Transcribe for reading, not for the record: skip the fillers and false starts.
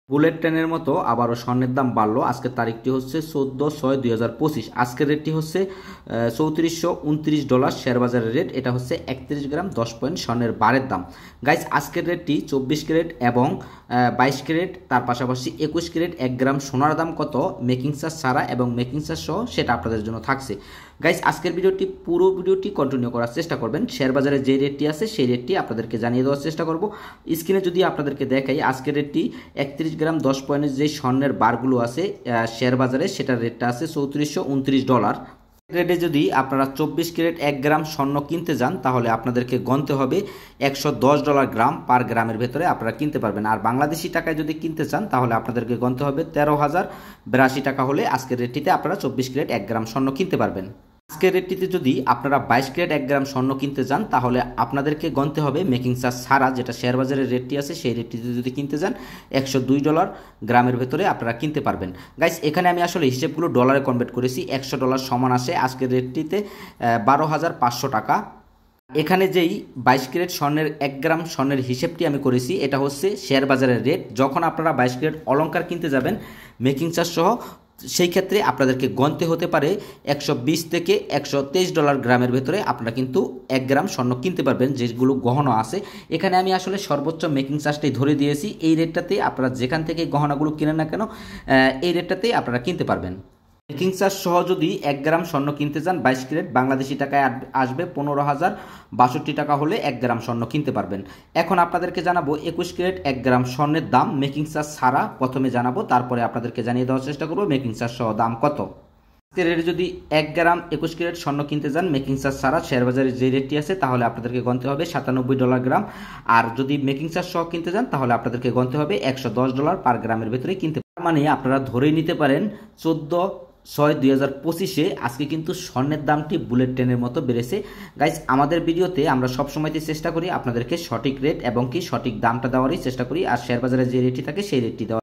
Bullet ট্রেনের মতো আবারও স্বর্ণের দাম বাড়লো। আজকের তারিখটি হচ্ছে 14/6/2025। আজকের রেটটি হচ্ছে $3429 শেয়ার বাজারের রেট। এটা হচ্ছে 31 গ্রাম 10 পয়েন্ট স্বর্ণের বারের দাম। গাইস, আজকের রেটটি 24 ক্যারেট এবং 22 ক্যারেট, তার পাশাপাশি 21 ক্যারেট 1 গ্রাম সোনার দাম কত মেকিং চার্জ ছাড়া এবং মেকিং চার্জ সহ সেটা আপনাদের জন্য থাকছে। গাইস, আজকের পুরো ভিডিওটি কন্টিনিউ করার চেষ্টা করবেন। শেয়ার বাজারে যে রেটটি আছে সেই রেটটি আপনাদেরকে জানিয়ে দেওয়ার চেষ্টা করব। স্ক্রিনে যদি আপনাদেরকে দেখাই, আজকের রেটটি 31 গ্রাম 10 পয়েন্টের যে স্বর্ণের বারগুলো আছে শেয়ার বাজারে, সেটার রেটটা আছে $3429। রেটে যদি আপনারা 24 ক্যারেট 1 গ্রাম স্বর্ণ কিনতে যান তাহলে আপনাদেরকে গণতে হবে $110 গ্রাম, পার গ্রামের ভেতরে আপনারা কিনতে পারবেন। আর বাংলাদেশি টাকায় যদি কিনতে চান তাহলে আপনাদেরকে গণতে হবে 13,082 টাকা হলে আজকের রেটটিতে আপনারা 24 ক্যারেট 1 গ্রাম স্বর্ণ কিনতে পারবেন। আজকের রেটটিতে যদি আপনারা 22 ক্যারেট 1 গ্রাম স্বর্ণ কিনতে যান তাহলে আপনাদেরকে গণতে হবে মেকিং চার্জ ছাড়া, যেটা শেয়ার বাজারের রেটটি আছে সেই রেটটিতে যদি কিনতে যান $102 গ্রামের ভেতরে আপনারা কিনতে পারবেন। গাইস, এখানে আমি আসলে হিসেবগুলো ডলারে কনভার্ট করেছি। $100 সমান আসে আজকের রেটটিতে 12,500 টাকা। এখানে যেই 22 ক্যারেট স্বর্ণের 1 গ্রাম স্বর্ণের হিসেবটি আমি করেছি, এটা হচ্ছে শেয়ার বাজারের রেট। যখন আপনারা 22 ক্যারেট অলংকার কিনতে যাবেন মেকিং চার্জ সহ, সেই ক্ষেত্রে আপনাদেরকে গণতে হতে পারে $120 থেকে $123 গ্রামের ভেতরে আপনারা কিন্তু 1 গ্রাম স্বর্ণ কিনতে পারবেন, যেগুলো গহনা আছে। এখানে আমি আসলে সর্বোচ্চ মেকিং চার্জটাই ধরে দিয়েছি। এই রেটটাতে আপনারা যেখান থেকে গহনাগুলো কিনেন না কেন এই রেটটাতেই আপনারা কিনতে পারবেন। মেকিং চার্জ সহ যদি 1 গ্রাম স্বর্ণ কিনতে যান 22 ক্যারেট, বাংলাদেশি টাকায় আসবে 15,062 টাকা হলে 1 গ্রাম স্বর্ণ কিনতে পারবেন। এখন আপনাদেরকে জানাবো 21 ক্যারেট 1 গ্রাম স্বর্ণের দাম মেকিং চার্জ ছাড়া প্রথমে জানাবো, তারপরে আপনাদেরকে জানিয়ে দেওয়ার চেষ্টা করবো মেকিং চার্জ সহ দাম কত। রেটে যদি 1 গ্রাম 21 ক্যারেট স্বর্ণ কিনতে যান মেকিং চার্জ ছাড়া শেয়ার বাজারে যে রেটটি আছে তাহলে আপনাদেরকে গণতে হবে $97 গ্রাম। আর যদি মেকিং চার্জ সহ কিনতে যান তাহলে আপনাদেরকে গণতে হবে $110 পার গ্রামের ভেতরে কিনতে। মানে আপনারা ধরেই নিতে পারেন 14/6/2025 আজকে কিন্তু স্বর্ণের দামটি বুলেট ট্রেনের মতো বেড়েছে। গাইস, আমাদের ভিডিওতে আমরা সবসময়তে চেষ্টা করি আপনাদেরকে সঠিক রেট এবং কি সঠিক দামটা দেওয়ারই চেষ্টা করি, আর শেয়ার বাজারে যে রেটটি থাকে সেই রেটটি দেওয়া।